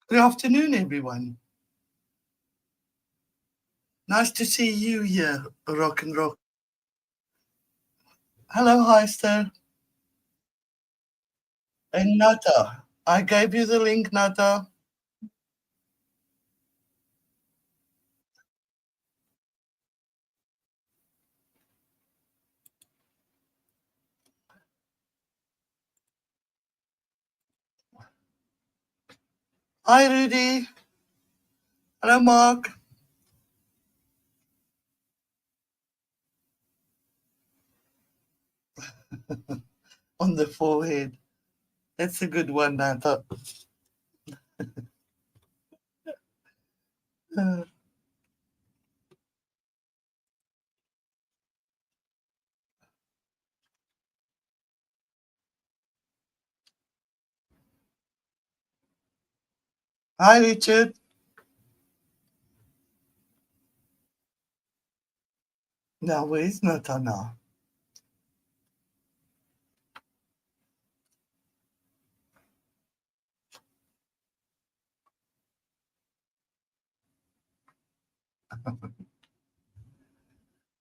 Good afternoon, everyone. Nice to see you here, Rock and Rock. Hello, Heister and Nutta. I gave you the link, Nutta. Hi, Rudy. Hello, Mark. On the forehead. That's a good one, Nutta. Hi, Richard. Now, where's Nutta now?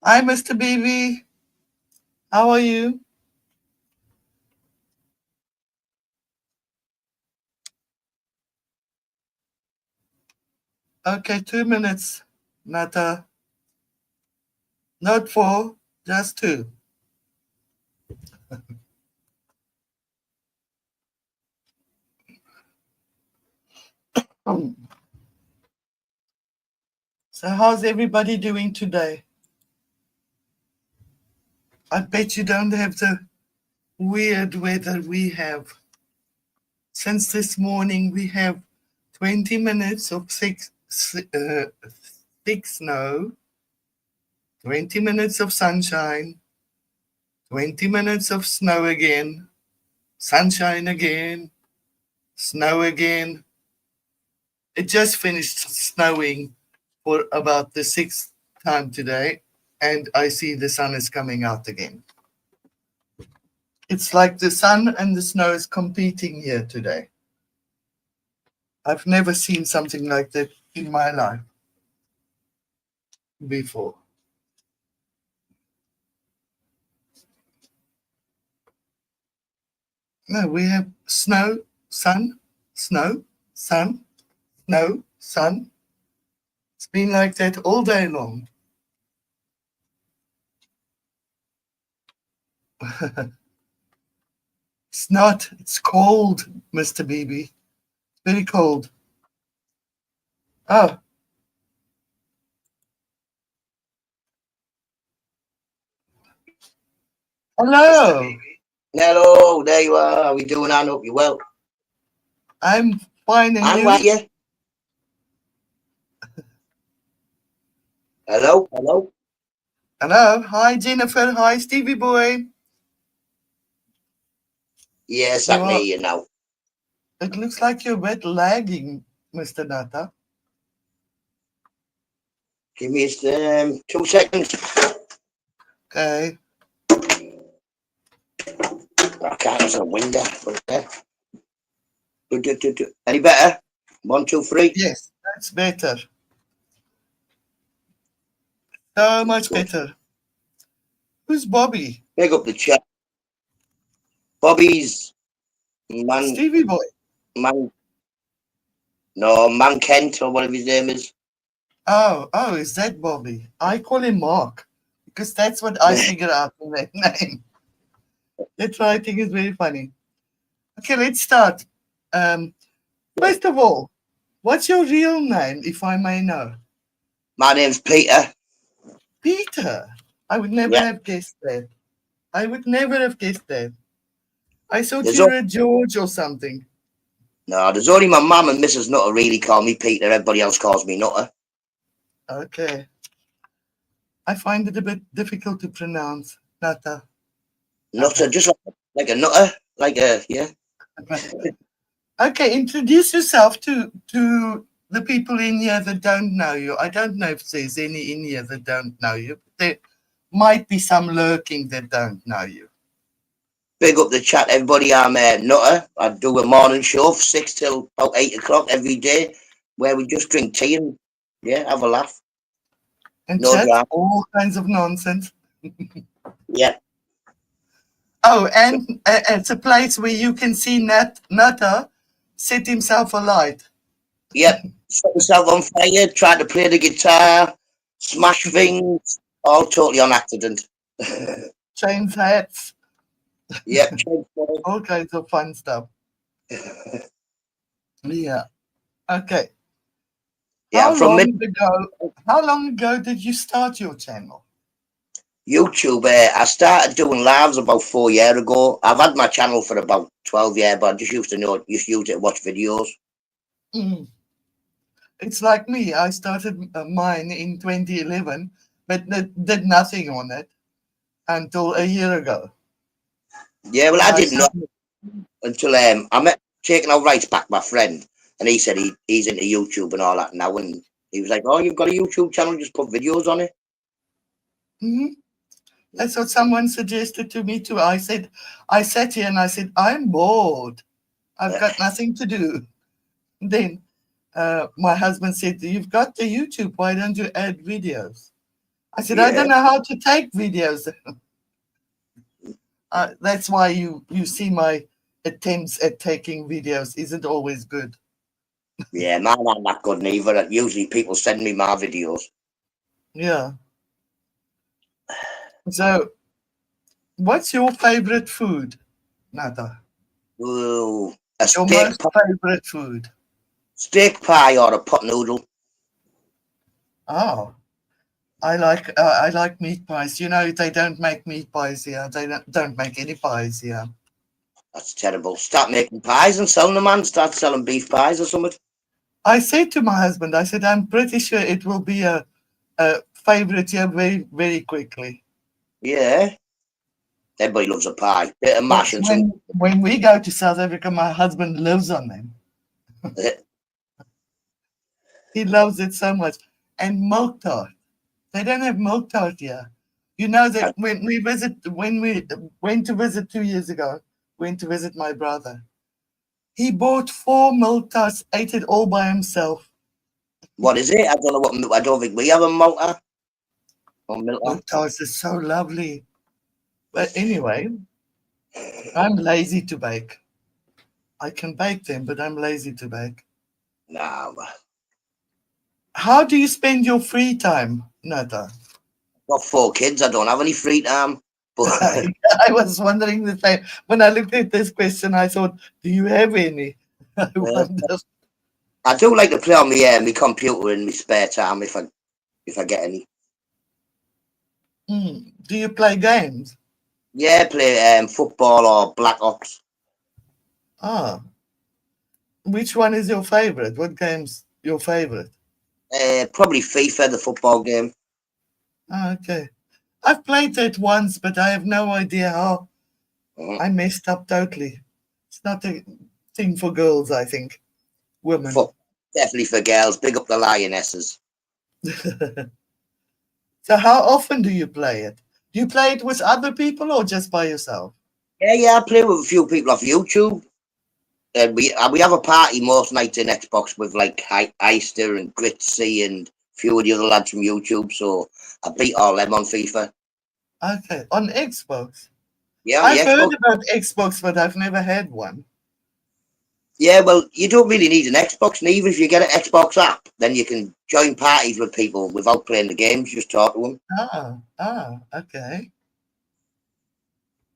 Hi, Mr. Baby. How are you? Okay, 2 minutes, Nutta. Not 4, just 2. So, how's everybody doing today? I bet you don't have the weird weather we have. Since this morning, we have 20 minutes of thick snow, 20 minutes of sunshine, 20 minutes of snow again, sunshine again, snow again. It just finished snowing for about the 6th time today, and I see the sun is coming out again. It's like the sun and the snow is competing here today. I've never seen something like that in my life before. No, we have snow, sun, snow, sun, snow, sun. It's been like that all day long. It's not. It's cold, Mr. Beebe. Very cold. Oh, hello. Hello, there you are. How we doing? I hope you're well. I'm fine, and I'm you? right here. Hello, hello. Hello. Hi, Jennifer. Hi, Stevie boy. Yes, I You can hear are. you now. It looks like you're a bit lagging, Mr. Nutta. Give me 2 seconds. Okay. I can't open the window. Okay. Any better? 1, 2, 3. Yes, that's better. So much Good. better. Who's Bobby? Pick up the chat. Bobby's man, Stevie boy. man. No, Man Kent or whatever his name is. Oh, is that Bobby? I call him Mark because that's what I figure out in that name. That writing is very funny. Okay, let's start. First of all, what's your real name, if I may know? My name's Peter. Peter. I would never Yeah. have guessed that. I would never have guessed that. I thought There's you were a George or something. no, there's only my mum and Mrs. Nutter really call me Peter. Everybody else calls me Nutter. Okay. I find it a bit difficult to pronounce. Nata. Nutter, just like a nutter, yeah. Okay, introduce yourself to the people in here that don't know you. I don't know if there's any in here that don't know you. There might be some lurking that don't know you. Big up the chat, everybody. I'm Nutta. I do a morning show from 6 till about 8 o'clock every day, where we just drink tea and have a laugh. And No chat drama. all kinds of nonsense. Yeah. Oh, and it's a place where you can see Nutta set himself alight. Yep. Set myself on fire, try to play the guitar, smash things, all totally on accident. Change hats, Yep. all kinds of fun stuff. Yeah. Okay. Yeah, I'm from How long ago did you start your channel? YouTube. I started doing lives about 4 years ago. I've had my channel for about 12 years, but I just used to use it to watch videos. Mm. It's like me. I started mine in 2011, but did nothing on it until a year ago. Yeah, well, And I didn't know until I met Taking Our Rights Back, my friend, and he said he's into YouTube and all that now, and he was like, "Oh, you've got a YouTube channel? Just put videos on it." Mhm. That's what someone suggested to me too. I sat here and I said, I'm bored. I've got nothing to do. Then my husband said, you've got the YouTube. Why don't you add videos? I said, I Yeah, don't know how to take videos. That's why you see my attempts at taking videos isn't always good. yeah, mine aren't that good neither. Usually people send me my videos. Yeah. So, what's your favorite food, Nata? Ooh, a Your most favorite food? steak pie or a pot noodle. Oh, I like meat pies. You know, they don't make meat pies here. They don't make any pies here. That's terrible. Start making pies and selling them, man. Start selling beef pies or something. I said to my husband, I said, I'm pretty sure it will be a favorite here very, very quickly. Yeah. Everybody loves a pie. Bit of mash and some. When we go to South Africa, my husband lives on them. He loves it so much. And milk tart. They don't have milk tart here. You know that when we went to visit 2 years ago, went to visit my brother. He bought 4 milk tarts, ate it all by himself. What is it? I don't know what. I don't think we have a malta or milk. Milk tarts is so lovely. But anyway, I'm lazy to bake. I can bake them, but I'm lazy to bake. Nah, How do you spend your free time, Nata? got 4 kids. I don't have any free time. But I was wondering the same. When I looked at this question, I thought, do you have any? I wonder. I do like to play on my computer in my spare time if I get any. Do you play games? Yeah, play football or Black Ops. Ah, which one is your favorite? What game's your favorite? Probably FIFA, the football game. Ah, okay. I've played that once, but I have no idea how. I messed up totally. It's not a thing for girls, I think. Women. Definitely for girls. Big up the Lionesses. So how often do you play it? Do you play it with other people or just by yourself? Yeah, I play with a few people off YouTube. And we have a party most nights in Xbox with like Eister and Gritsy and a few of the other lads from YouTube. So I beat all them on FIFA. Okay, on Xbox. Yeah, on the I've Xbox. heard about Xbox, but I've never had one. Yeah, well, you don't really need an Xbox, and even if you get an Xbox app, then you can join parties with people without playing the games. Just talk to them. Okay.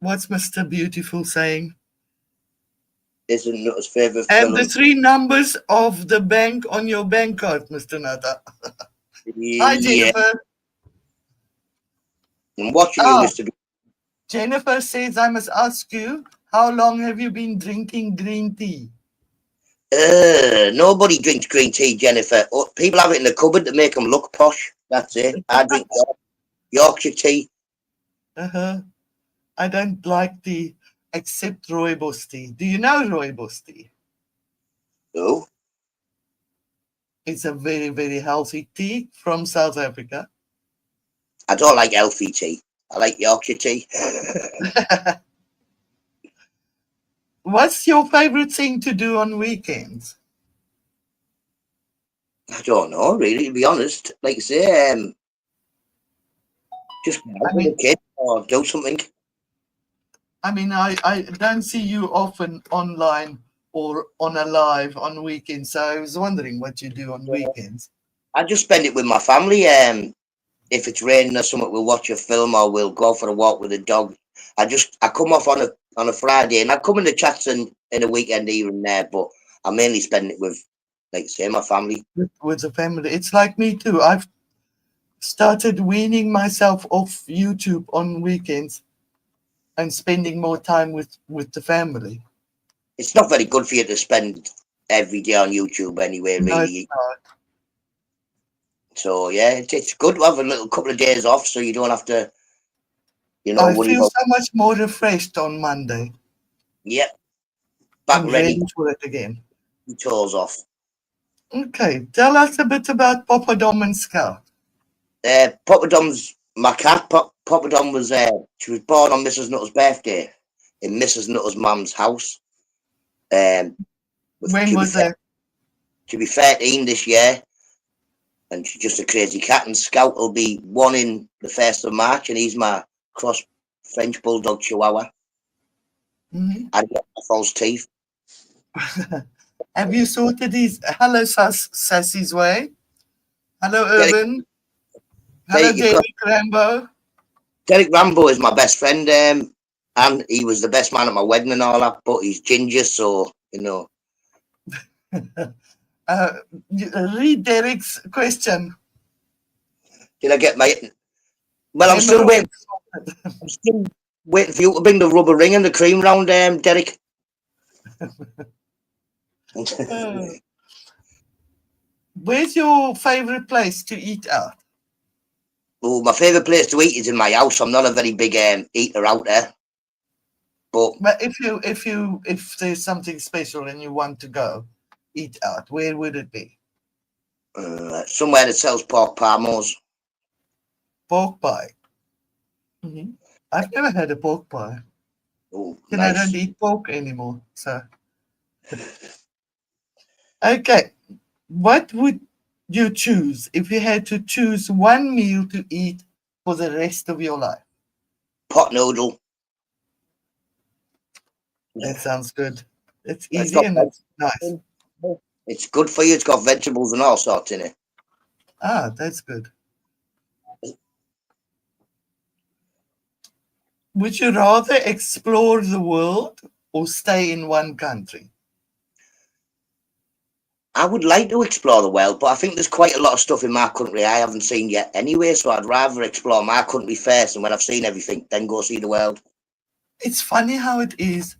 What's Mr. Beautiful saying? Isn't Nutta's favourite And the film? 3 numbers of the bank on your bank card, Mr. Nutta. Hi, Yeah. Jennifer. I'm watching you, Ah, Mr. Jennifer says, I must ask you, how long have you been drinking green tea? Nobody drinks green tea, Jennifer. Oh, people have it in the cupboard to make them look posh. That's it. I drink Yorkshire tea. I don't like tea except rooibos tea. Do you know rooibos tea? No, It's a very, very healthy tea from South Africa. I don't like Elfie tea. I like Yorkshire tea. What's your favorite thing to do on weekends? I don't know, really, to be honest. Like I say, just go I out with mean, the kids or do something. I don't see you often online or on a live on weekends, so I was wondering what you do on weekends. I just spend it with my family. If it's raining or something, we'll watch a film or we'll go for a walk with the dog. I come off on a Friday and I come in the chats in a weekend here and there, but I mainly spend it with, like I say, my family. With the family. It's like me too. I've started weaning myself off YouTube on weekends and spending more time with the family. It's not very good for you to spend every day on YouTube anyway, No, it's really. not. So yeah, it's good to have a little couple of days off so you don't have to, I worry feel about. so much more refreshed on Monday Yeah, back and ready, ready for it again. your toes off. Okay, tell us a bit about Papa Dom and Scout. Papa Dom's my cat. Papa Dom was she was born on Mrs Nutta's birthday in Mrs Nutta's mum's house. When She'll be was that? she'll be 13 this year, and she's just a crazy cat. And Scout will be 1 in the 1st of March, and he's my cross French bulldog Chihuahua. Mhm. I get my false teeth. Have you sorted these? Hello, Sassy's Way. Hello, Derek, Urban. Hello, you've got David Rambo. Derek Rambo is my best friend, and he was the best man at my wedding and all that. But he's ginger, so Uh, Read Derek's question. Did I get my? Well, Hemorrhoids. I'm still waiting for you to bring the rubber ring and the cream round, Derek. Where's your favorite place to eat out? Oh, my favourite place to eat is in my house. I'm not a very big eater out there, but But if there's something special and you want to go eat out, where would it be? somewhere that sells pork parmos. Pork pie. Mhm. I've never had a pork pie. Oh, And I don't nice. eat pork anymore. So okay. What would you choose if you had to choose one meal to eat for the rest of your life? Pot noodle. That sounds good. It's It's easy got and it's nice. it's good for you. It's got vegetables and all sorts in it. Ah, that's good. Would you rather explore the world or stay in one country? I would like to explore the world, but I think there's quite a lot of stuff in my country I haven't seen yet anyway. So I'd rather explore my country first, and when I've seen everything, then go see the world. It's funny how it is.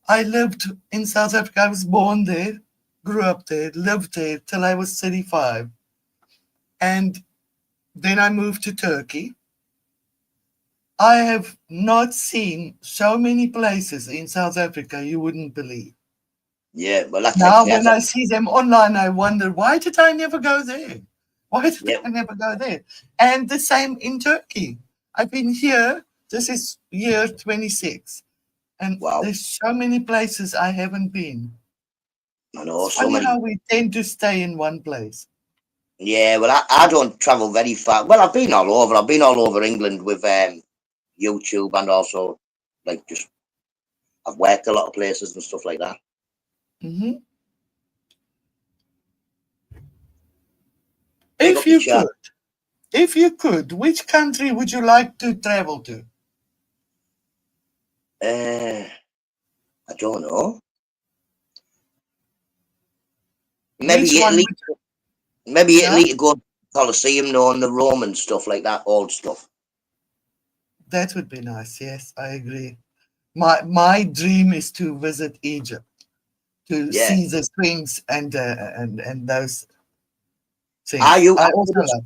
I lived in South Africa. I was born there, grew up there, lived there till I was 35. And then I moved to Turkey. I have not seen so many places in South Africa you wouldn't believe. Yeah, well, that's Now, exactly. when I see them online, I wonder, why did I never go there? Why did Yeah, I never go there? And the same in Turkey. I've been here, this is year 26, and wow. there's so many places I haven't been. I know It's so funny many. how we tend to stay in one place. Yeah, well, I don't travel very far. Well, I've been all over. I've been all over England with YouTube, and also like just I've worked a lot of places and stuff like that. Mhm. Big If up the you chat. could, if you could, which country would you like to travel to? Uh, I don't know. Which Maybe one Italy. would Maybe you? Yeah, Italy to go to Colosseum, knowing the Roman stuff like that, old stuff. that would be nice. Yes, I agree. My dream is to visit Egypt, to Yeah. see the Sphinx and those Are things. you? I also love.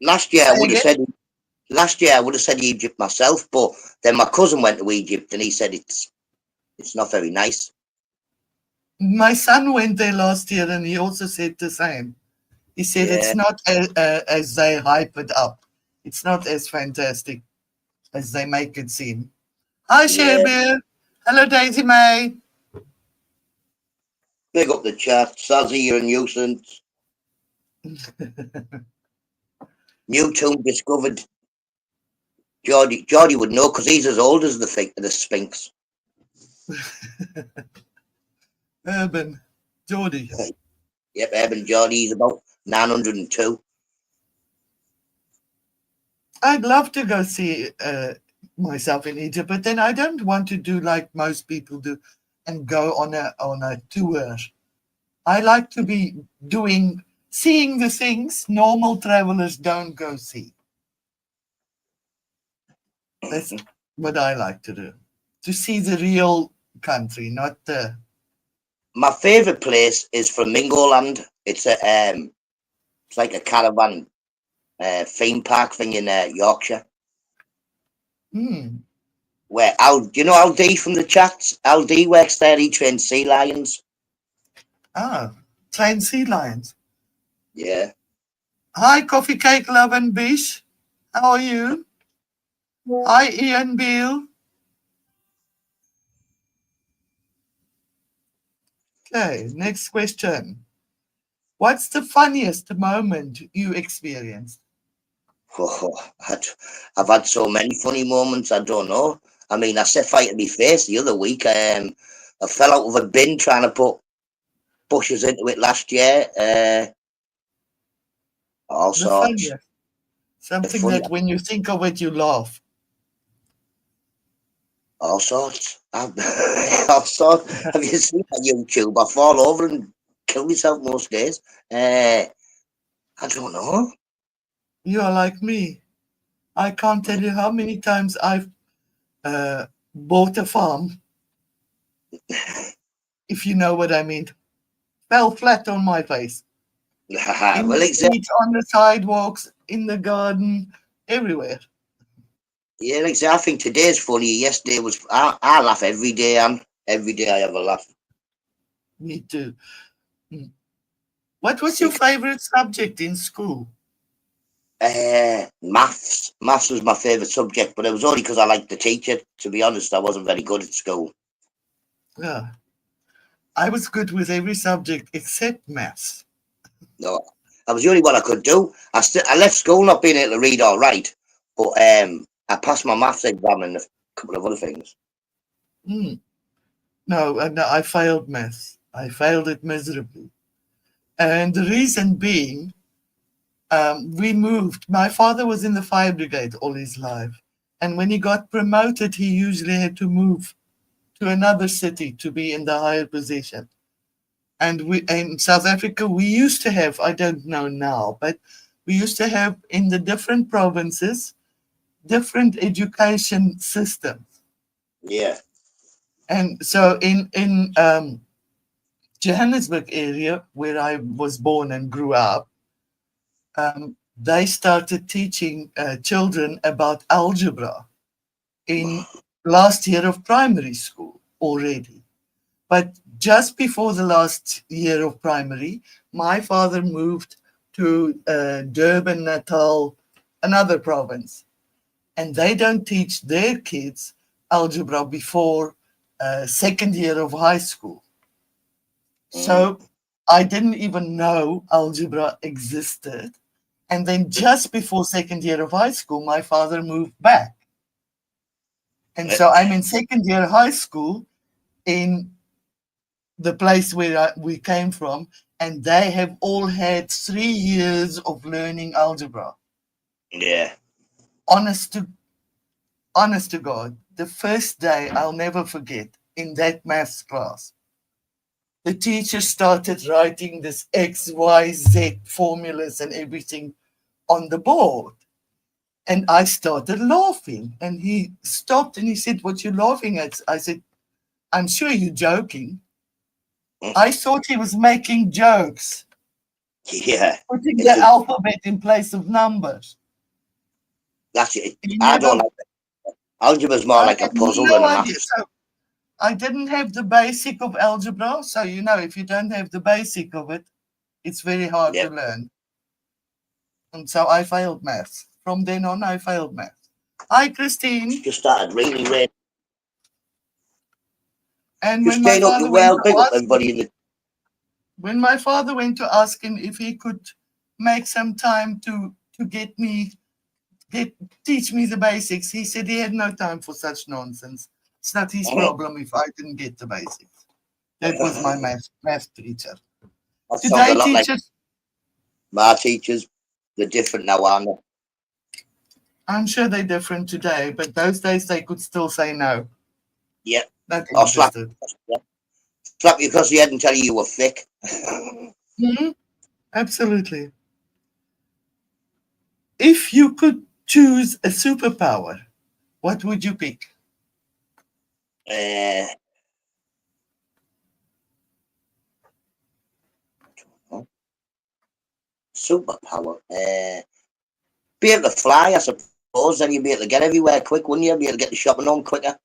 Last year I Say would have again. said. Last year I would have said Egypt myself, but then my cousin went to Egypt and he said it's not very nice. My son went there last year, and he also said the same. He said Yeah. it's not as they hype it up. It's not as fantastic as they make it seem. Hi, Yeah. Sherbeer. Hello, Daisy May. Big up the chat. Sazzy, you're a nuisance. New tune discovered. Geordie would know because he's as old as the Sphinx. Urban. Geordie. Yep, Urban Geordie. He's about 902. I'd love to go see myself in Egypt, but then I don't want to do like most people do and go on a tour. I like to be seeing the things normal travelers don't go see. That's what I like to do. To see the real country, not the. My favourite place is Flamingo Land. It's it's like a caravan theme park thing in Yorkshire. Hmm. Where do you know Al D from the chats? Al D works there. He trains sea lions. Train sea lions. Yeah. Hi, Coffee Cake Love and Bish. How are you? Hi, Ian Beale. Okay, next question. What's the funniest moment you experienced? Oh, I've had so many funny moments. I don't know. I mean, I set fire to my face the other week. I fell out of a bin trying to put bushes into it last year. All The sorts. funniest. The Something funny, that when you think of it, you laugh. all sorts. All sorts. Have you seen on YouTube? I fall over and kill myself most days. I don't know. You are like me. I can't tell you how many times I've bought a farm, if you know what I mean. Fell flat on my face. In Well, the exactly. streets, on the sidewalks, in the garden, everywhere. Yeah, like I say, I think today's funny. Yesterday was. I laugh every day, and every day I have a laugh. Me too. Mm. What was your Sick. favorite subject in school? Maths. Maths was my favourite subject, but it was only because I liked the teacher. To be honest, I wasn't very good at school. Yeah, I was good with every subject except maths. No, I was the only one I could do. I left school not being able to read or write, but I passed my maths exam and a couple of other things. Mm. No, no, I failed maths. I failed it miserably. And the reason being, we moved. My father was in the fire brigade all his life. And when he got promoted, he usually had to move to another city to be in the higher position. And we in South Africa, we used to have, I don't know now, but we used to have in the different provinces different education systems. Yeah. And so in Johannesburg area, where I was born and grew up, they started teaching children about algebra in last year of primary school already. But just before the last year of primary, my father moved to Durban, Natal, another province, and they don't teach their kids algebra before second year of high school. Mm. So I didn't even know algebra existed. And then just before second year of high school, my father moved back. And so I'm in second year high school in the place where we came from, and they have all had 3 years of learning algebra. Yeah. Honest to honest to God, the first day I'll never forget in that maths class, the teacher started writing this X, Y, Z formulas and everything on the board. And I started laughing. And he stopped and he said, "What you laughing at?" I said, "I'm sure you're joking." I thought he was making jokes, Yeah. putting the It's just alphabet in place of numbers. that's it. He I don't never, like algebra's more I like a had puzzle no than a idea. maths. So I didn't have the basic of algebra. So, if you don't have the basic of it, it's very hard to Yep. learn. And so I failed maths. From then on, I failed maths. Hi, It's Christine. just started really raining. And when my Christine, up father your went well. to Big up hospital, everybody in the. When my father went to ask him if he could make some time to teach me the basics, he said he had no time for such nonsense. It's not his problem if I didn't get the basics. That was my math teacher. That sounds Today, a lot like teachers, my teachers. They're different now, aren't they? I'm sure they're different today, but those days they could still say no. Yeah. Not Or slap, interested. slap you across the head and tell you were thick. Mhm. Absolutely. If you could choose a superpower, what would you pick? uh, Superpower. Be able to fly, I suppose. Then you'd be able to get everywhere quick, wouldn't you? Be able to get the shopping home quicker.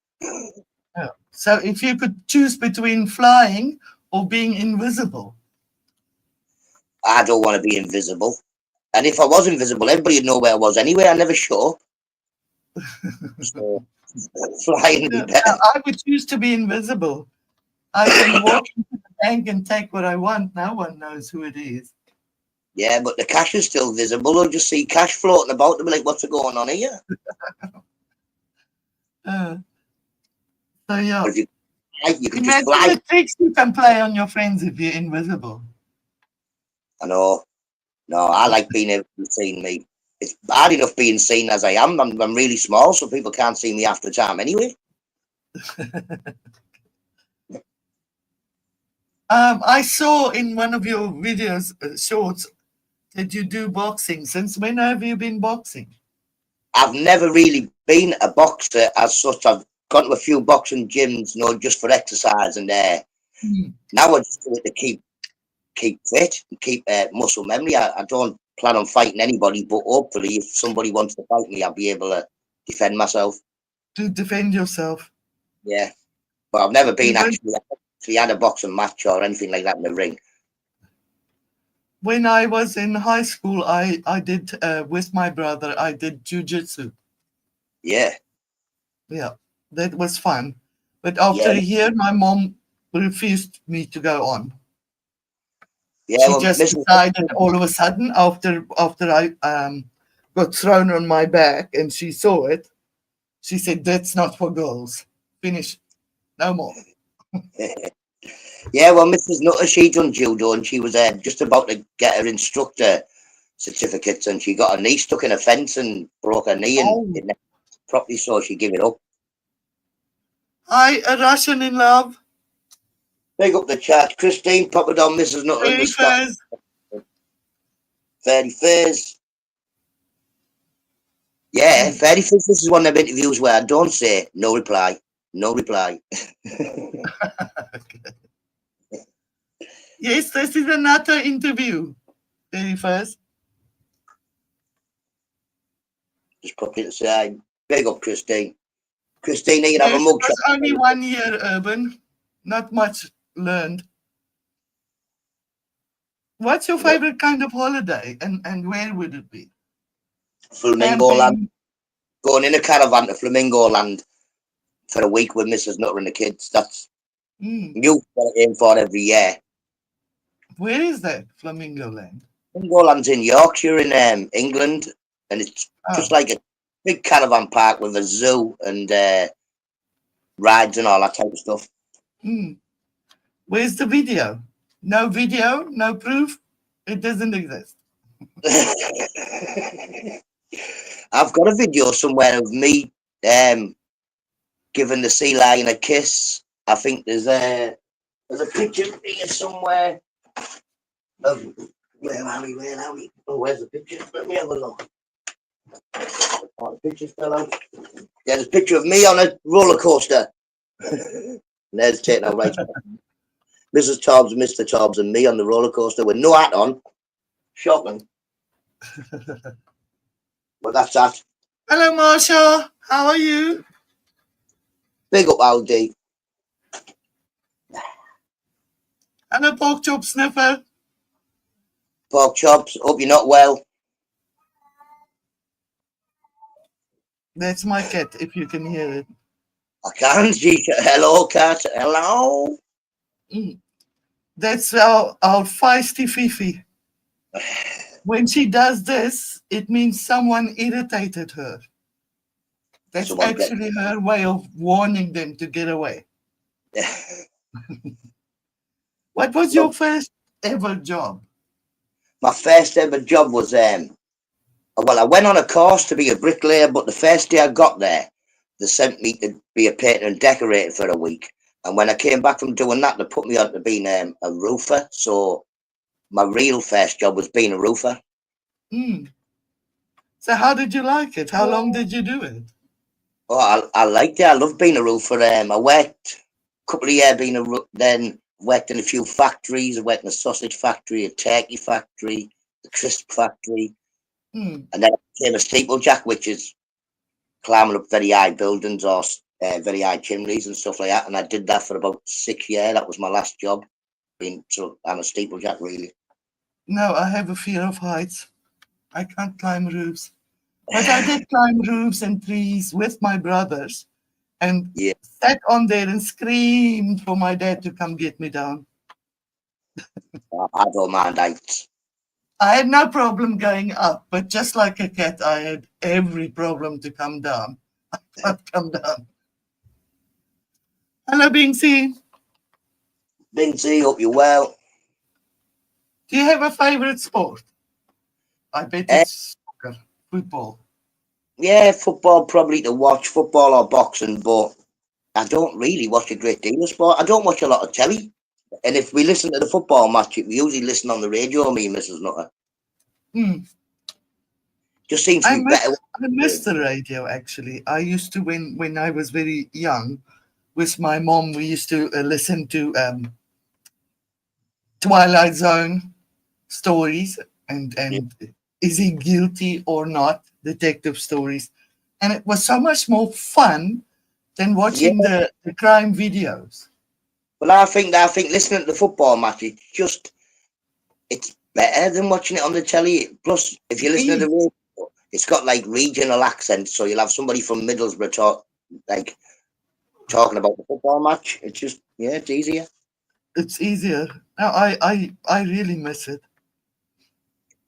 Yeah. So if you could choose between flying or being invisible, I don't want to be invisible. And if I was invisible, everybody would know where I was anyway. I never show up. So flying would be yeah, better. I would choose to be invisible. I can walk into the bank and take what I want. No one knows who it is. Yeah, but the cash is still visible. They'll just see cash floating about. They'll be like, what's going on here? Uh, so yeah, But if you fly, you could just imagine fly. the tricks you can play on your friends if you're invisible. I know. No, I like being able to see me. It's bad enough being seen as I am. I'm really small, so people can't see me half the time anyway. I saw in one of your videos, shorts, that you do boxing. Since when have you been boxing? I've never really been a boxer as such. I've gone to a few boxing gyms, just for exercise, and Hmm. now I just do it to keep fit and keep muscle memory. I don't plan on fighting anybody, but hopefully, if somebody wants to fight me, I'll be able to defend myself. To defend yourself. Yeah, but I've never You been don't. actually had a boxing match or anything like that in the ring. When I was in high school, I did with my brother. I did jujitsu. Yeah, Yeah, that was fun. But after yeah, a year, my mom refused me to go on. yeah. She Well, just Mrs. decided all of a sudden after I got thrown on my back and she saw it, she said, "That's not for girls. Finish, no more." Yeah, well, Mrs. Nutter, she done judo, and she was just about to get her instructor certificates, and she got her knee stuck in a fence and broke her knee, and Oh, it never properly, so she gave it up. hi, a Russian in love. Big up the chat, Christine, pop it on Mrs. Nutter in the Very start. first. 31st. Yeah, 31st. This is one of the interviews where I don't say no reply, no reply. Yes, this is another interview. Very first. Just pop it aside. Big up, Christine. Christine, you can have a Yes, it mugshot. was only 1 year, Urban. Not much learned. What's your No, favorite kind of holiday and where would it be? Flamingo Land. Camping? Going in a caravan to Flamingo Land for a week with Mrs. Nutter and the kids. That's Mm. you aim for every year. Where is that, Flamingo Land? Flamingo Land's in Yorkshire in England, and it's just Oh, like a big caravan park with a zoo and rides and all that type of stuff. mm. Where's the video? No video, no proof. It doesn't exist. I've got a video somewhere of me giving the sea lion a kiss. I think there's a picture of me somewhere of where are we? Where are we? Oh, where's the picture? Let me have a look. Oh, the picture fell out. Yeah, there's a picture of me on a roller coaster. There's taking out right. Mrs. Tobbs, Mr. Tobbs, and me on the roller coaster with no hat on. Shocking. But that's that. Hello, Marsha. How are you? Big up, Aldi. Hello, pork chop sniffer. Pork chops. Hope you're not well. That's my cat, if you can hear it. I can't. Hello, cat. Hello. Mm. That's our feisty Fifi. When she does this, it means someone irritated her. That's Someone get actually her way of warning them to get away. What was your so first ever job? my first ever job was well, I went on a course to be a bricklayer, but the first day I got there, they sent me to be a painter and decorator for a week. And when I came back from doing that, they put me on to being a roofer. So my real first job was being a roofer. Hmm. So how did you like it? How long did you do it? Oh, I liked it. I loved being a roofer. I worked a couple of years being then worked in a few factories. I worked in a sausage factory, a turkey factory, a crisp factory, Hmm. and then I became a steeplejack, which is climbing up very high buildings or very high chimneys and stuff like that. And I did that for about 6 years. That was my last job. So I'm a steeplejack, really. No, I have a fear of heights. I can't climb roofs. But I did climb roofs and trees with my brothers and Yeah, sat on there and screamed for my dad to come get me down. I don't mind heights. I had no problem going up, but just like a cat, I had every problem to come down. I can't come down. Hello, Bingsy. Big Z, hope you well. Do you have a favorite sport? I bet Uh, it's soccer, football. yeah, football probably to watch, football or boxing, but I don't really watch a great deal of sport. I don't watch a lot of telly. And if we listen to the football match, we usually listen on the radio, me and Mrs. Nutter. Hmm. Just seems to I be miss better. I miss the radio actually. I used to when I was very young with my mom. We used to listen to Twilight Zone stories Yeah, and is he guilty or not detective stories, and it was so much more fun than yeah. watching the crime videos. Well, I think listening to the football match, it's better than watching it on the telly. Plus, if you listen to the Is radio, it's got like regional accents, so you'll have somebody from Middlesbrough like talking about the football match. It's just it's easier. it's easier now. I really miss it.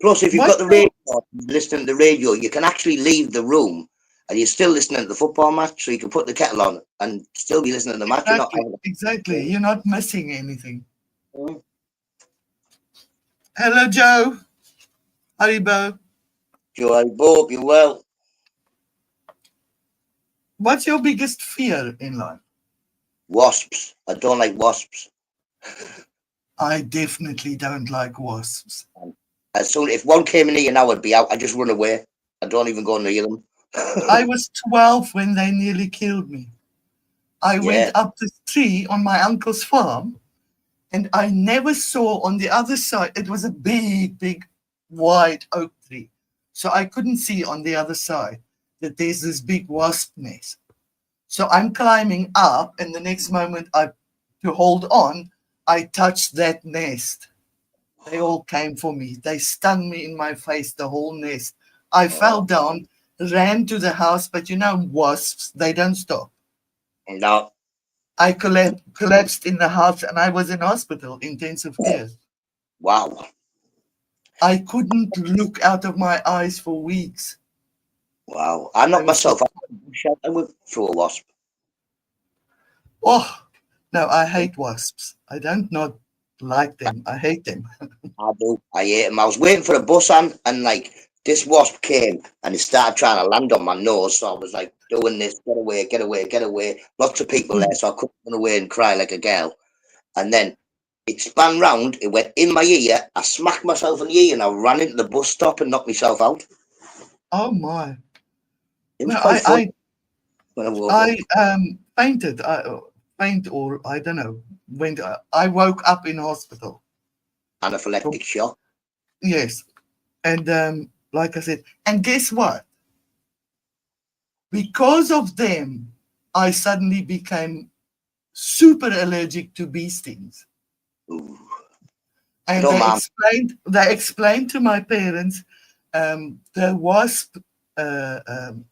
Plus, if you've What got the radio, listening to the radio, you can actually leave the room and you're still listening to the football match. So you can put the kettle on and still be listening to the match. You're not exactly, having exactly, to. you're not missing anything. Mm. Hello, Joe. Haribo. Joy Bob, you well. What's your biggest fear in life? Wasps. I don't like wasps. I definitely don't like wasps. As soon if one came in here now, I'd be out. I just run away. I don't even go near them. I was 12 when they nearly killed me. I went Yeah. up the tree on my uncle's farm and I never saw on the other side, it was a big, big, wide oak tree. So I couldn't see on the other side that there's this big wasp nest. So I'm climbing up, and the next moment to hold on, I touched that nest. They all came for me. They stung me in my face, the whole nest. I fell Oh, down, ran to the house, but you know, wasps, they don't stop. no. I collapsed in the house and I was in hospital, intensive care. Wow. I couldn't look out of my eyes for weeks. Wow. I I knocked was so, myself out I went through a wasp. oh, no, I hate wasps. I don't not like them. I hate them. I do. I hate him. I was waiting for a bus and like this wasp came and it started trying to land on my nose. So I was like doing this, get away, get away, get away. Lots of people there, so I couldn't run away and cry like a girl. And then it span round, it went in my ear. I smacked myself in the ear and I ran into the bus stop and knocked myself out. Oh my. It was No, quite fun when I woke I up. fainted. Faint or I don't know. When I woke up in hospital. From, Anaphylactic shock. yes. And like I said, and guess what? Because of them, I suddenly became super allergic to bee stings. Ooh. And No, ma'am. they explained to my parents the wasp uh, um,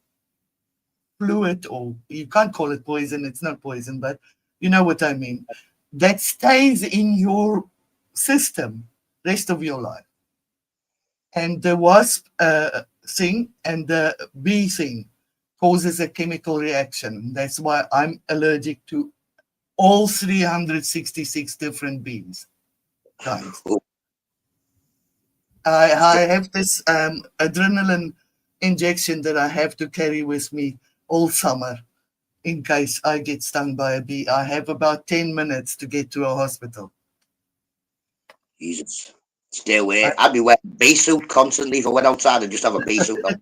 fluid, or you can't call it poison, it's not poison, but you know what I mean. That stays in your system rest of your life. And the wasp thing and the bee thing causes a chemical reaction. That's why I'm allergic to all 366 different bees kinds. I have this adrenaline injection that I have to carry with me all summer in case I get stung by a bee. I have about 10 minutes to get to a hospital. Jesus. Stay away. I'd be wearing a bee suit constantly if I went outside and just have a bee suit on.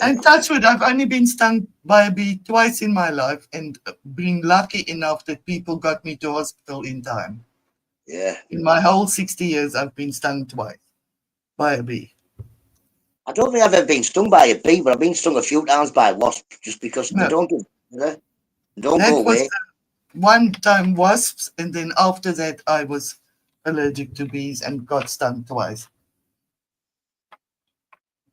And touch wood, I've only been stung by a bee twice in my life and been lucky enough that people got me to hospital in time. Yeah. In my whole 60 years, I've been stung twice by a bee. I don't think I've ever been stung by a bee, but I've been stung a few times by wasps just because they No, don't give, they don't that go was away. one time wasps, and then after that, I was allergic to bees and got stung twice.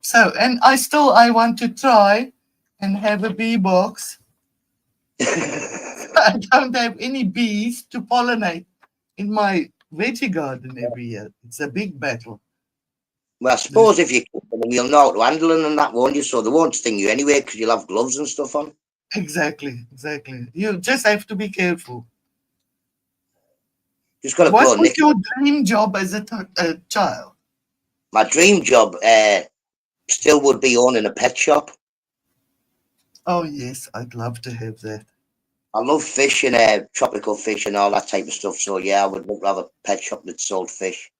So, and I want to try and have a bee box. I don't have any bees to pollinate in my veggie garden every year. It's a big battle. Well, I suppose if you keep them, you'll know how to handle them and that, won't you? So they won't sting you anyway because you'll have gloves and stuff on. Exactly, exactly. You just have to be careful. Just got to What go, was Nick. your dream job as a child? My dream job still would be owning a pet shop. Oh, yes, I'd love to have that. I love fish and tropical fish and all that type of stuff. So yeah, I would love to have a pet shop that sold fish.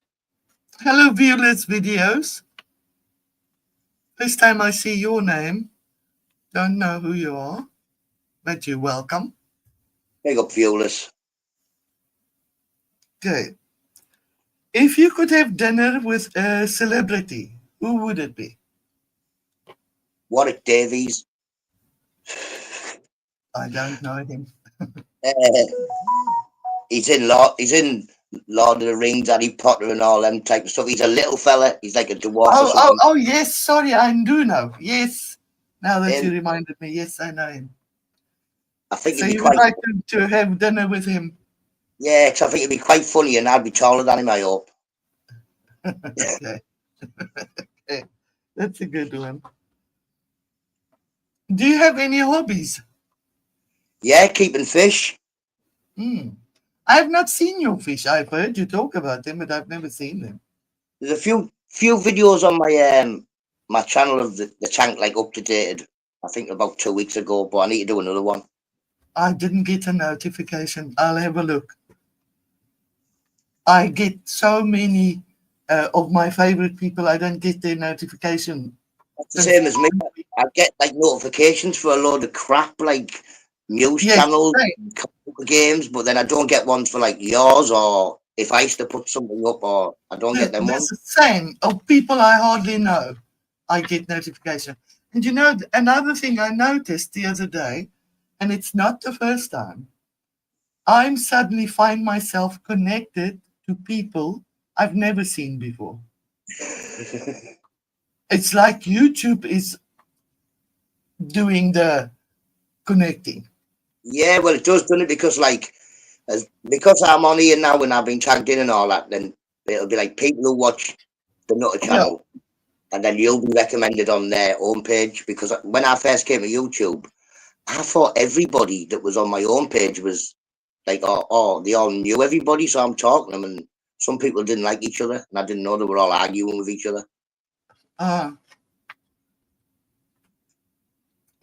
Hello, Viewless Videos. First time I see your name. Don't know who you are, but you're welcome. Big up, viewers. Okay. If you could have dinner with a celebrity, who would it be? Warwick Davies. I don't know him. Uh, he's in Lord of the Rings, Harry Potter, and all them type of stuff. He's a little fella. He's like a dwarf or something. Oh, yes. Sorry, I do know. Yes. Now that you And reminded me, yes, I know him. I think So it'd be you would quite. like to have dinner with him? Yeah, because I think it'd be quite funny, and I'd be taller than him. I hope. Okay. Okay. That's a good one. Do you have any hobbies? Yeah, keeping fish. Hmm. I have not seen your fish. I've heard you talk about them, but I've never seen them. There's a few videos on my channel of the tank like up to date. I think about 2 weeks ago, but I need to do another one. I didn't get a notification. I'll have a look. I get so many of my favorite people. I don't get their notification. That's the same as me. I get like notifications for a load of crap like news Yes, channels, right. games, but then I don't get ones for like yours or if I used to put something up, or I don't get them That's ones. the same of people I hardly know. I get notification. And you know, another thing I noticed the other day, and it's not the first time, I'm suddenly find myself connected to people I've never seen before. It's like YouTube is doing the connecting. Yeah, well, it does, doesn't it? Because like, because I'm on here now and I've been tagged in and all that, then it'll be like people who watch the Nutta Yeah. Channel, and then you'll be recommended on their own page. Because when I first came to YouTube, I thought everybody that was on my own page was like, oh, they all knew everybody, so I'm talking to them, and some people didn't like each other, and I didn't know they were all arguing with each other.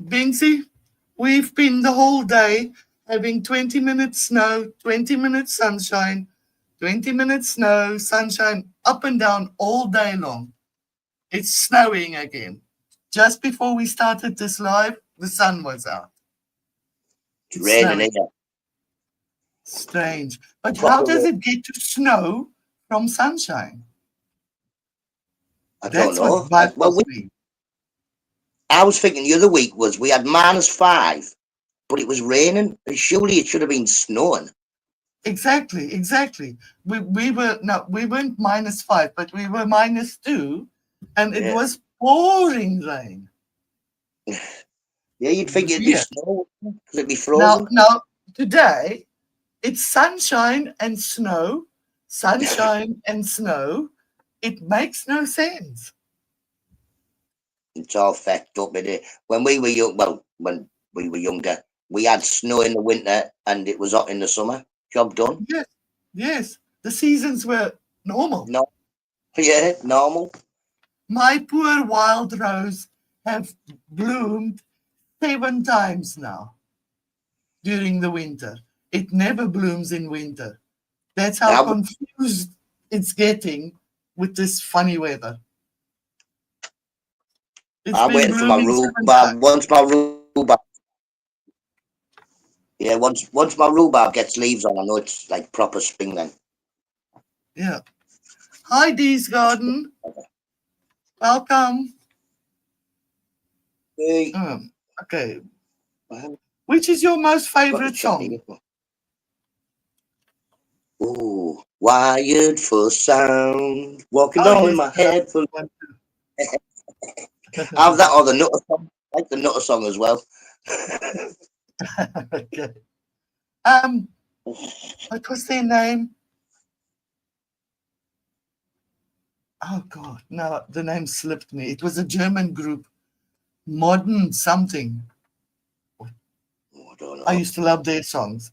Binksy, we've been the whole day having 20 minutes snow, 20 minutes sunshine, 20 minutes snow, sunshine, up and down all day long. It's snowing again. Just before we started this live, the sun was out. It's It's raining snowing. here. Strange. But how does it get to snow from sunshine? I don't That's what know. baffles me. I was thinking the other week was we had -5, but it was raining, and surely it should have been snowing. Exactly. We weren't -5, but we were -2, and it Yeah, was pouring rain. yeah, you'd It think was it'd be weird. snow because it'd be Now, frozen. now today it's sunshine and snow, sunshine and snow, it makes no sense. It's all fecked up in it. When we were young, well, when we were younger, we had snow in the winter and it was hot in the summer. Job done. Yes, yes, the seasons were normal. No, yeah, normal. My poor wild rose have bloomed 7 times now during the winter. It never blooms in winter. That's how I, confused it's getting with this funny weather. It's I'm been waiting for my blooming 7 rhubarb. times. Once my rhubarb, yeah, once my rhubarb gets leaves on, I know it's like proper spring then. Yeah. Hi, Dee's Garden. Welcome. Hey, Okay. I've Which is your most got the favorite chat song? here. Ooh, wired for sound, walking Oh, on with yes. my I love head full. that I have one that or the Nutta song. I like the Nutta song as well. too. Okay. What was their name? Oh God, no, the name slipped me. It was a German group, Modern something. I don't I know. used to love their songs.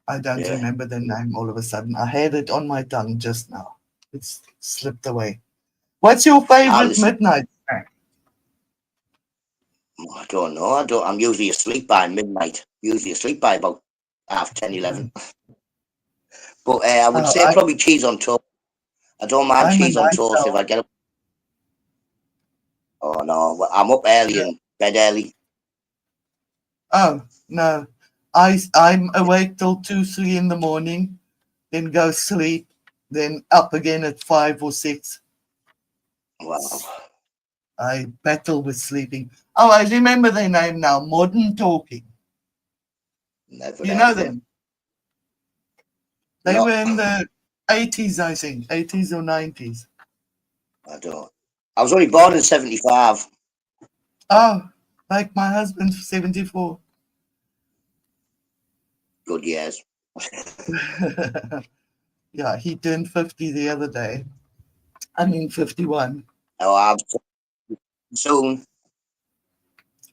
I don't Yeah, remember their name all of a sudden. I had it on my tongue just now. It's slipped away. What's your I favorite listen. midnight snack? I don't know. I don't. I'm usually asleep by midnight. Usually asleep by about 10, 11. But I would say I, probably cheese on toast. I don't mind I'm a cheese on night toast if owl. I get up. Oh no, I'm up early Yeah. and bed early. Oh no, I'm awake till 2, 3 in the morning, then go sleep, then up again at 5 or 6. Wow, I battle with sleeping. Oh, I remember their name now. Modern Talking. never You heard know of them. them? They No, were in the 80s, I think, 80s or 90s. I don't. I was only born in 75. Oh, like my husband, 74. Good years. Yeah, he turned 50 the other day. I mean, 51. Oh, I'm soon.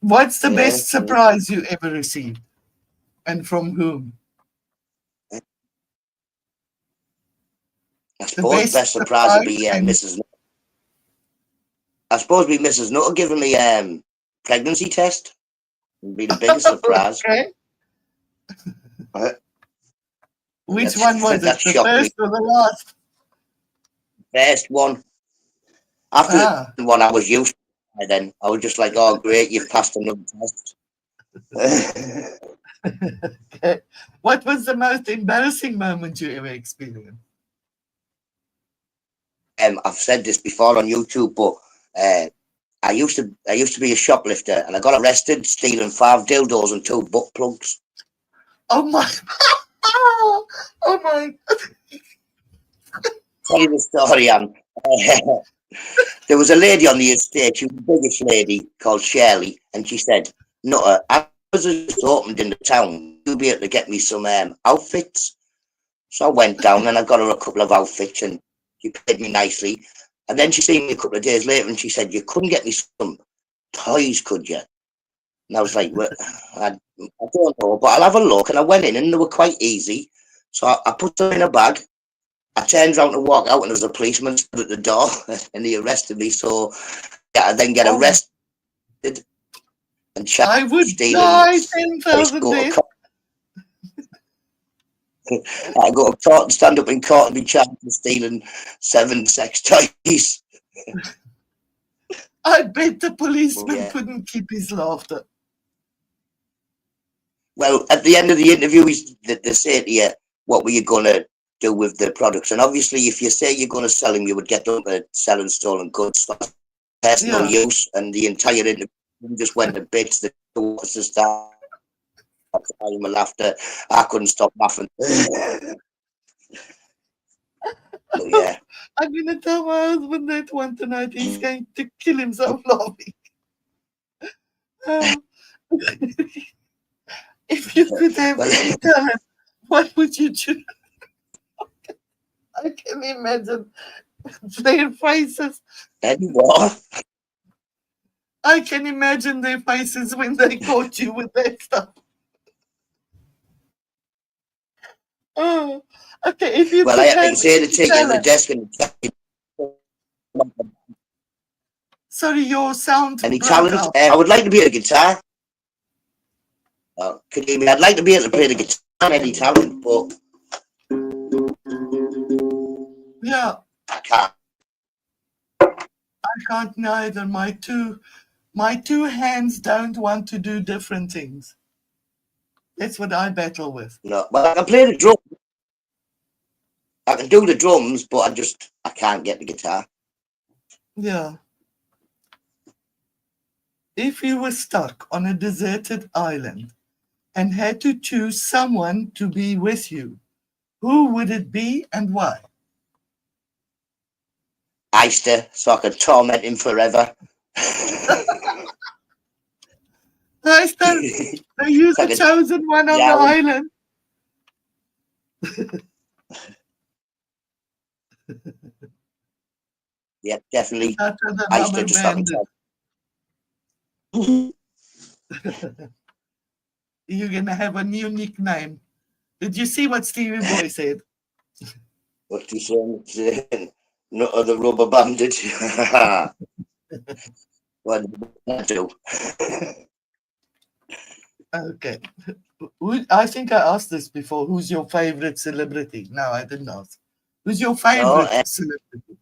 What's the Yeah. best surprise you ever received? And from whom? I The suppose best best surprise would surprise be and Mrs. I suppose be Mrs. Nutter giving me pregnancy test. Would be the biggest surprise. okay. Uh, Which That's one was that it? The shocked me. first or the last? First one. After Ah, the one I was used to by then, I was just like, oh great, you've passed another test. okay. What was the most embarrassing moment you ever experienced? I've said this before on YouTube, but I used to be a shoplifter, and I got arrested stealing 5 dildos and 2 butt plugs. Oh my! Oh my! Tell you the story, Anne. There was a lady on the estate, she was the biggest lady called Shirley, and she said, Nutter, I was just opened in the town, you'll be able to get me some outfits. So I went down and I got her a couple of outfits and she paid me nicely. And then she seen me a couple of days later and she said, you couldn't get me some toys, could you? And I was like, well, I don't know, but I'll have a look. And I went in and they were quite easy. So I put them in a bag. I turned around to walk out and there was a policeman stood at the door and he arrested me. So yeah, I then get Oh, arrested and charged I with would stealing. die I used to 10,000 go to days. court. I go to court and stand up in court and be charged with stealing 7 sex toys. I bet the Oh, policeman yeah. couldn't keep his laughter. Well, at the end of the interview, they say to you, what were you going to do with the products? And obviously, if you say you're going to sell them, you would get them to selling stolen goods for personal Yeah. use. And the entire interview just went to bits. The was just that time of laughter. I couldn't stop laughing. But yeah. I'm going to tell my husband that one tonight. He's going to kill himself laughing. Oh. If you could have Well, any talent, what would you choose? I can imagine their faces. Anymore. I can imagine their faces when they caught you with that stuff. Oh, okay. If you Well, could I have can say to any take you to the talent, desk and sorry, your sound any broke talent. out. I would like to be a guitar. Can you hear me? I'd like to be able to play the guitar. Any talent, but Yeah, I can't. I can't neither. My two hands don't want to do different things. That's what I battle with. No, but I can play the drum. I can do the drums, but I can't get the guitar. Yeah. If you were stuck on a deserted island and had to choose someone to be with you, who would it be and why? Eister, so I could torment him forever. Esther, are you So I the could, chosen one on the yeah, island? yeah, definitely. Not the Eister, rubber just like bandit. myself. You're gonna have a new nickname. Did you see what Stevie Boy said? What you saying? Not the rubber bandit. What did I do? Okay. I think I asked this before. Who's your favorite celebrity? No, I didn't ask. Who's your No, favorite celebrity?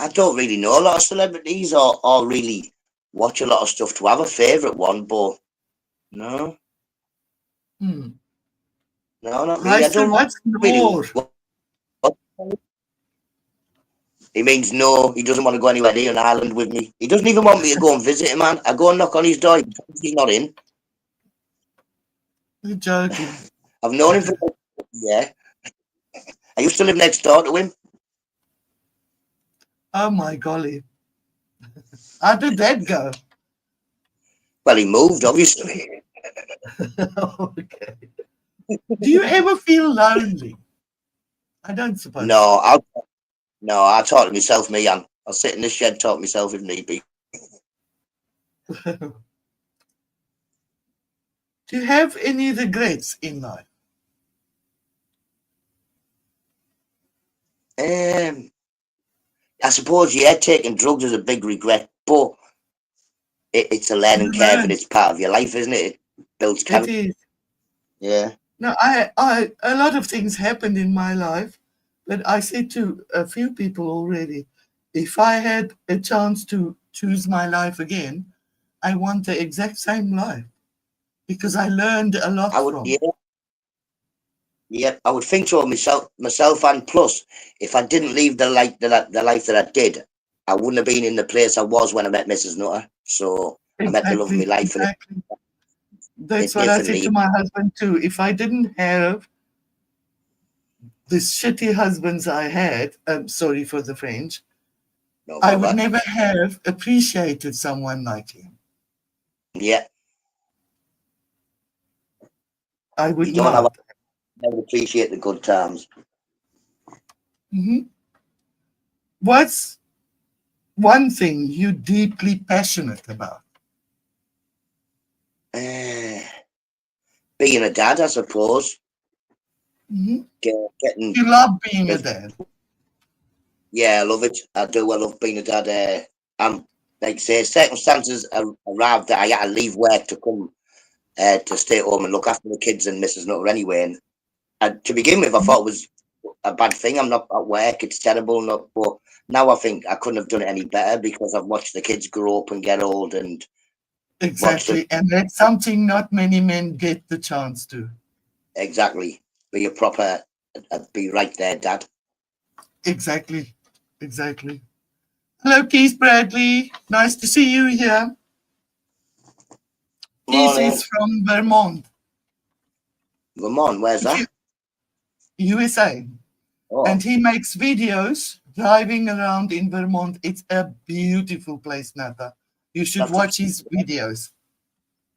I don't really know a lot of celebrities or really watch a lot of stuff to have a favourite one, but no, Hmm. no, not I really. I said, don't what's really. more? What- He means no, he doesn't want to go anywhere near an island with me. He doesn't even want me to go and visit him, man. I go and knock on his door, he's not in. You're joking. I've known him for yeah. I used to live next door to him. Oh my golly. How did that go? Well, he moved, obviously. Okay. Do you ever feel lonely? I don't suppose so. No, I talk to myself, me, and I'll sit in the shed, talk to myself if need be. Do you have any regrets in life? Um, I suppose, yeah, taking drugs is a big regret, but it's a You learning curve and learn. it's part of your life, isn't it? It builds It character. is. Yeah. No, a lot of things happened in my life, but I said to a few people already, if I had a chance to choose my life again, I want the exact same life because I learned a lot I would, from yeah, it. yeah, I would think so myself, and plus, if I didn't leave the life that I did, I wouldn't have been in the place I was when I met Mrs. Nutter. So I met the love of my Exactly, life, and exactly. That's it what I said definitely, to my husband too. If I didn't have the shitty husbands I had, sorry for the French, no I would bother. never have appreciated someone like him. Yeah, I you would don't have not. never appreciate the good times. Mhm. What's one thing you're deeply passionate about? Uh, Being a dad, I suppose. Mhm. Getting, You love being a dad. yeah, I love it. I do. I love being a dad. I'm like say circumstances arrived that I had to leave work to come to stay at home and look after the kids and Mrs. Nutter anyway. And to begin with, I Mhm. thought it was a bad thing. I'm not at work. It's terrible. Not, but now I think I couldn't have done it any better because I've watched the kids grow up and get old and watched them Exactly. And that's something not many men get the chance to. exactly be a proper, be right there, dad. Exactly. Exactly. Hello, Keith Bradley. Nice to see you here. Keith is Morning, from Vermont, Vermont. Where's that? USA. And Oh, he makes videos driving around in Vermont. It's a beautiful place, Nata. You should that's a, watch his videos.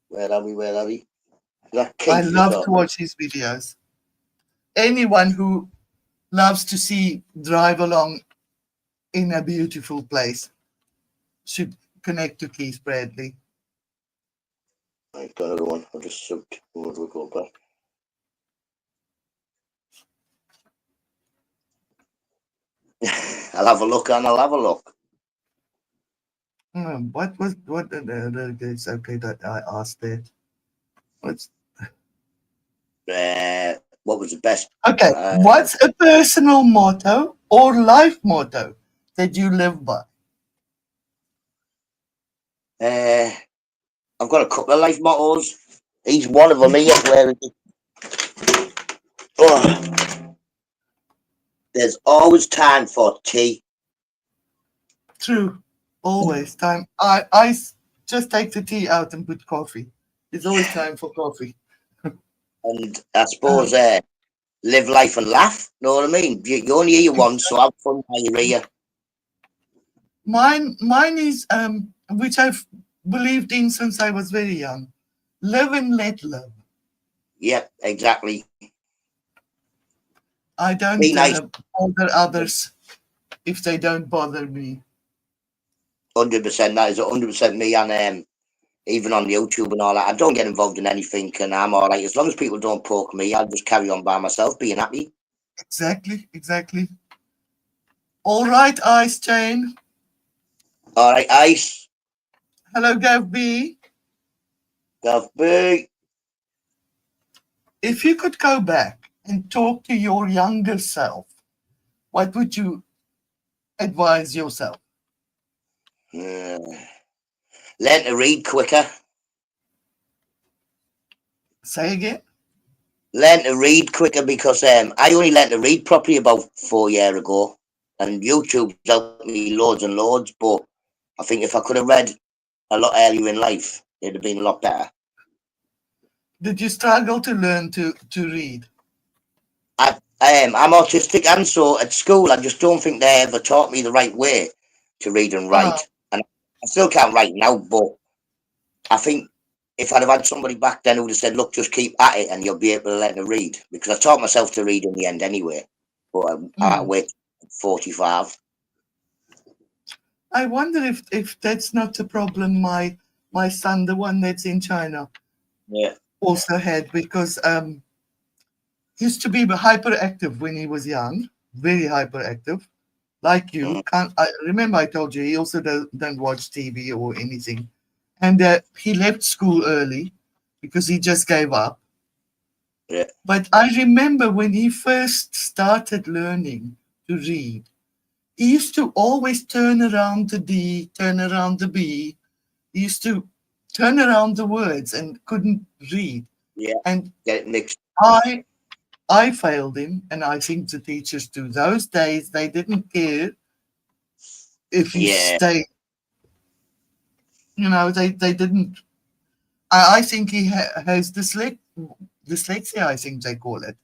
where are we? Where are we? Is that I Keith you're love to talking about? watch his videos. Anyone who loves to see drive along in a beautiful place. Should connect to Keith Bradley. Right, got another one. I'll just subbed. We'll go back. I'll have a look and I'll have a look. What it's okay that I asked that. What's What was the best? okay? What's a personal motto or life motto that you live by? I've got a couple of life mottos. He's one of them here. Where there's always time for tea. True, always time. Just take the tea out and put coffee. It's always time for coffee. And I suppose live life and laugh. Know what I mean? You only hear once, so have fun while you're here. Mine is which I've believed in since I was very young. Live and let live. Yep, exactly. I don't Be nice. bother others if they don't bother me. 100%. That is 100% me. And even on YouTube and all that, I don't get involved in anything, and I'm all right as long as people don't poke me. I'll just carry on by myself, being happy. Exactly. All right, Ice Chain. All right, Ice. Hello, Gav B. Gav B. If you could go back and talk to your younger self, what would you advise yourself? Learn to read quicker. Say again? Learn to read quicker, because I only learned to read properly about 4 years ago, and YouTube's helped me loads and loads, but I think if I could have read a lot earlier in life, it'd have been a lot better. Did you struggle to learn to read? I'm autistic, and so at school I just don't think they ever taught me the right way to read and write. And I still can't write now, but I think if I'd have had somebody back then who would have said, look, just keep at it and you'll be able to learn to read, because I taught myself to read in the end anyway, but I had to wait 45. I wonder if that's not a problem my son, the one that's in China, also had, because he used to be hyperactive when he was young, very hyperactive, like you. I remember I told you he also don't watch TV or anything, and he left school early because he just gave up. Yeah. But I remember when he first started learning to read, he used to always turn around the D, turn around the B. He used to turn around the words and couldn't read. Yeah. And get it mixed. I failed him, and I think the teachers too. Those days they didn't care if you stayed. You know, they didn't. I think he has dyslexia. I think they call it.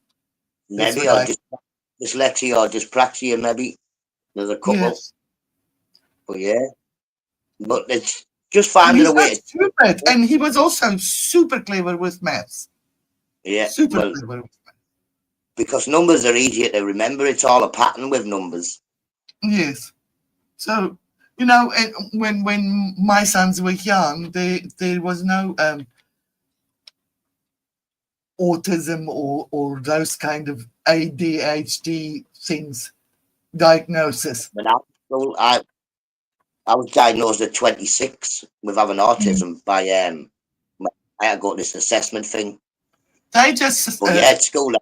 Maybe, or dyslexia or dyspraxia, maybe. There's a couple. Yes. But yeah. But it's just finding a way. He's not stupid, and he was also super clever with maths. Yeah. Super clever with maths. Because numbers are easier to remember. It's all a pattern with numbers. Yes. So, you know, when my sons were young, there was no autism or those kind of ADHD things, diagnosis. When I was diagnosed at 26 with having autism by I had to go to this assessment thing. They just at school.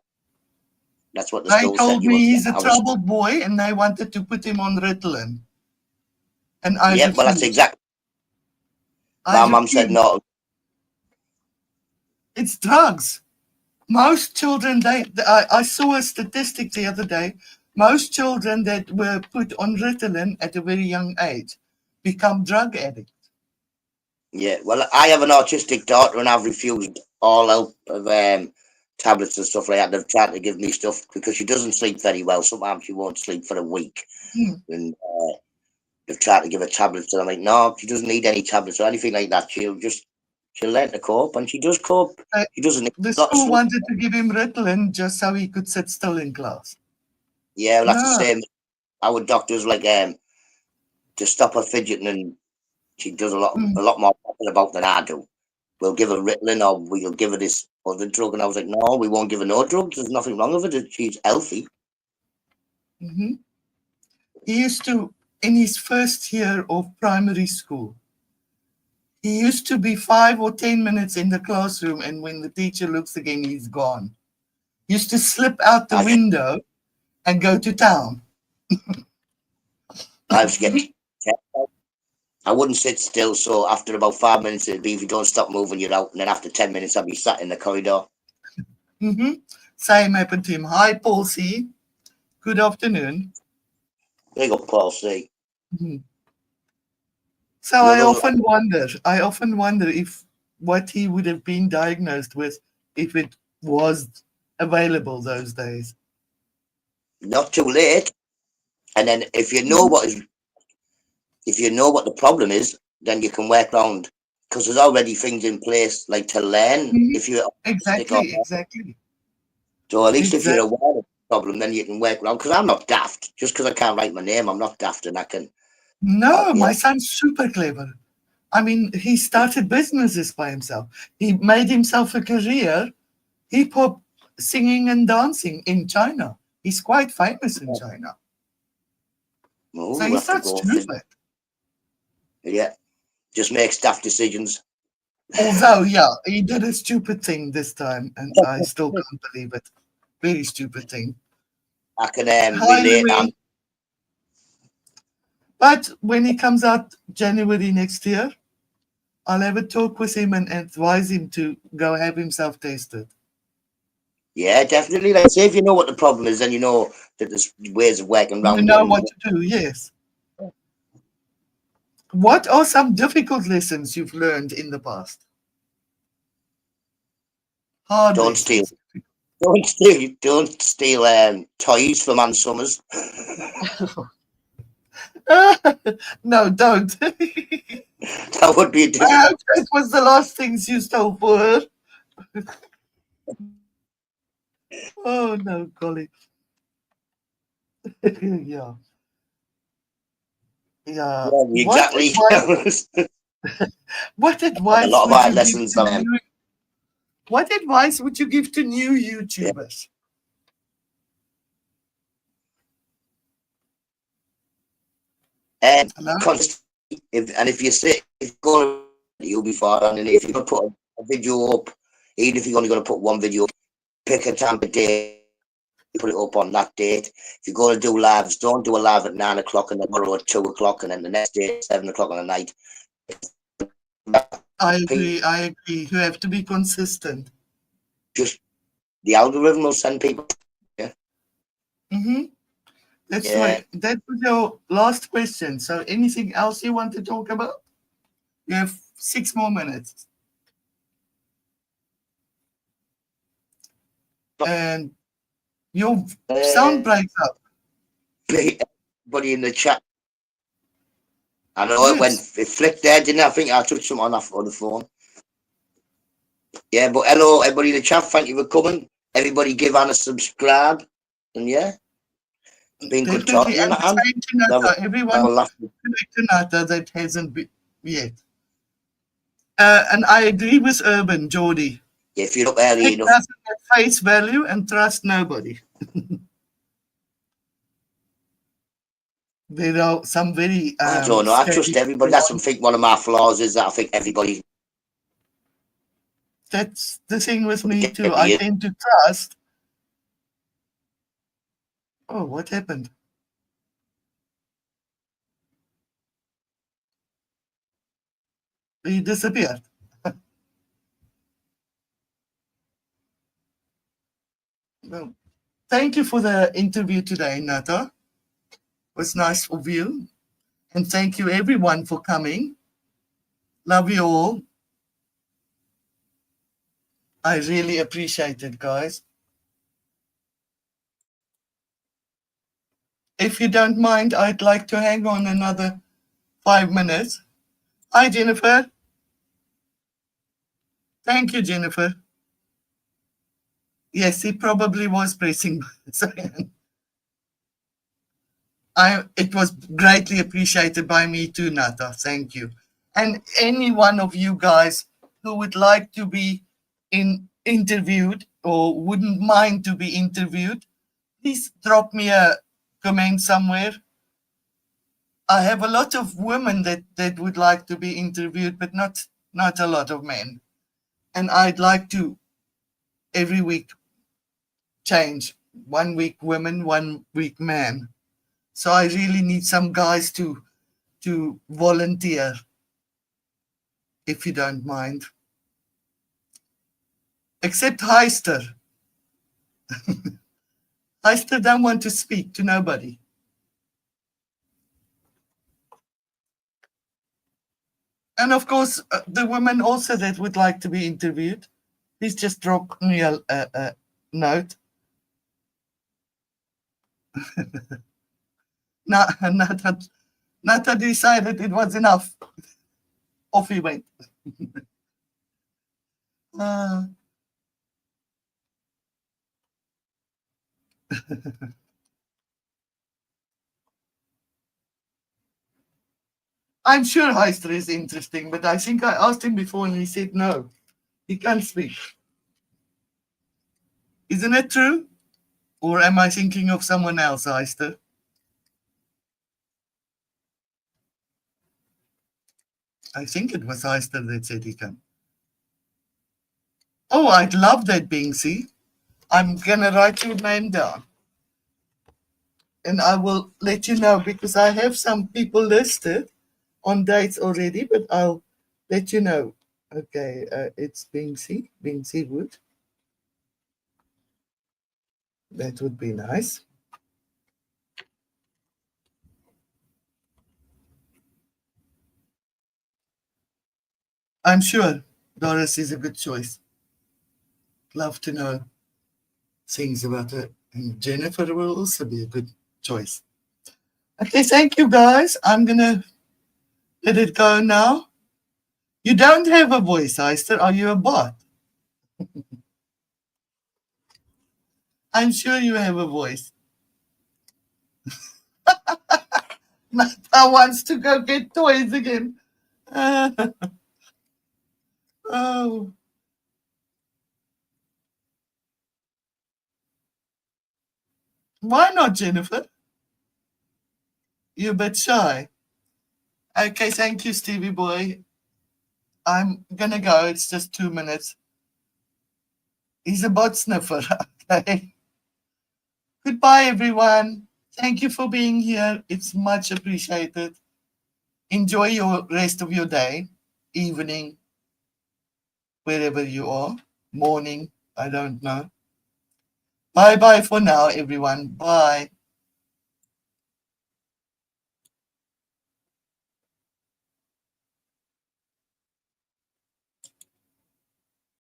That's what the school said. They told me he's a troubled boy, and they wanted to put him on Ritalin. And I refused. Well, that's exactly. My mum said no. It's drugs. Most children, I saw a statistic the other day. Most children that were put on Ritalin at a very young age become drug addicts. Yeah, well, I have an autistic daughter, and I've refused all help of tablets and stuff like that. They've tried to give me stuff because she doesn't sleep very well. Sometimes she won't sleep for a week. And they've tried to give her tablets, and I'm like, no, she doesn't need any tablets or anything like that. She'll learn to cope, and she does cope. She doesn't need the school wanted to give him Ritalin just so he could sit still in class. Yeah, well, that's the No. same. Our doctor's like to stop her fidgeting, and she does Mm, a lot more talking about than I do. We'll give her Ritalin or we'll give her this other drug, and I was like, no, we won't give her no drugs. There's nothing wrong with it. She's healthy. mhm. He used to, in his first year of primary school, he used to be 5 or 10 minutes in the classroom, and when the teacher looks again, he's gone. He used to slip out the I window and go to town. I was getting. I wouldn't sit still, so after about 5 minutes, it'd be if you don't stop moving, you're out. And then after 10 minutes, I'd be sat in the corridor. Hmm. Same happened to him. Hi, Paul C. Good afternoon. There you go, Paul. See, Mhm. So another I often wonder if what he would have been diagnosed with if it was available those days. not too late. And then Mhm. if you know what the problem is, then you can work around because there's already things in place like to learn Mhm. if you're autistic or Exactly, not. exactly, So at least if you're exactly. aware of the problem, then you can work around. Because I'm not daft. Just because I can't write my name, I'm not daft, and I can. No, Yeah, my son's super clever. I mean, he started businesses by himself. He made himself a career, hip hop singing and dancing in China. He's quite famous in China. oh, So we'll he's have to not go. For, stupid. yeah, just makes daft decisions. Although, yeah, he did a stupid thing this time, and I still can't believe it. Very stupid thing. I can Hi, relate. Louis. But when he comes out January next year, I'll have a talk with him and advise him to go have himself tested. Yeah, definitely. Like, say if you know what the problem is, then you know that there's ways of working You around it. know And what to do, yes. What are some difficult lessons you've learned in the past? Hard don't steal, lessons. don't steal toys from Ann Summers. No, don't. That would be a I difficult. hope that was the last things you stole for her. Oh no, golly. Yeah. Yeah. Yeah, exactly. What And a advice lot of would hard you give lessons to on them. new what advice would you give to new Yeah. YouTubers? And Hello? if you say if you're going to you'll be fine. And if you're gonna put a video up, even if you're only gonna put one video, pick a time of day, put it up on that date. If you're gonna do lives, don't do a live at 9 o'clock and then tomorrow at 2 o'clock and then the next day at 7 o'clock on the night. I agree. You have to be consistent. Just the algorithm will send people. Yeah. Mm-hmm. That's Yeah. right. That was your last question. So anything else you want to talk about? You have 6 more minutes. And your sound breaks up. Everybody in the chat. I know Yes. it flicked there, didn't I? I think I took something on the phone. Yeah, but hello, everybody in the chat. Thank you for coming. Everybody give Anna a subscribe. And yeah, it's been good Definitely. talking, And the man. same to Have a, Nutta. Everyone have a laugh. connect to Nutta that hasn't been yet. And I agree with Urban, Geordie. Yeah, if you're up early Take enough, nothing at face value and trust nobody. There are some very I don't know. I trust scary everybody. people That's I on. think one of my flaws is that I think everybody That's the thing with me too. get I me. tend to trust. Oh, what happened? He disappeared. Well, thank you for the interview today, Nata. It was nice of you. And thank you everyone for coming. Love you all. I really appreciate it, guys. If you don't mind, I'd like to hang on another 5 minutes. Hi, Jennifer. Thank you, Jennifer. Yes, he probably was pressing. Sorry. It was greatly appreciated by me too, Nutta. Thank you. And any one of you guys who would like to be interviewed or wouldn't mind to be interviewed, please drop me a comment somewhere. I have a lot of women that would like to be interviewed, but not a lot of men. And I'd like to every week change. 1 week women, 1 week man. So I really need some guys to volunteer, if you don't mind. Except Heister. Heister don't want to speak to nobody. And of course, the women also that would like to be interviewed, please just drop me a note. Nata decided it was enough. Off he went. I'm sure Heister is interesting, but I think I asked him before and he said no. He can't speak. Isn't it true? Or am I thinking of someone else, Heister? I think it was Heister that said he can. Oh, I'd love that, Bingsy. I'm going to write your name down. And I will let you know because I have some people listed on dates already, but I'll let you know. Okay, it's Bingsy Wood. That would be nice. I'm sure Doris is a good choice. Love to know things about her. And Jennifer will also be a good choice. Okay, thank you guys. I'm going to let it go now. You don't have a voice, Heister. Are you a bot? I'm sure you have a voice. Nata wants to go get toys again. Oh. Why not, Jennifer? You're a bit shy. Okay, thank you, Stevie boy. I'm going to go. It's just 2 minutes. He's a bot sniffer. Okay. Goodbye, everyone. Thank you for being here. It's much appreciated. Enjoy your rest of your day, evening, wherever you are, morning, I don't know. Bye-bye for now, everyone. Bye.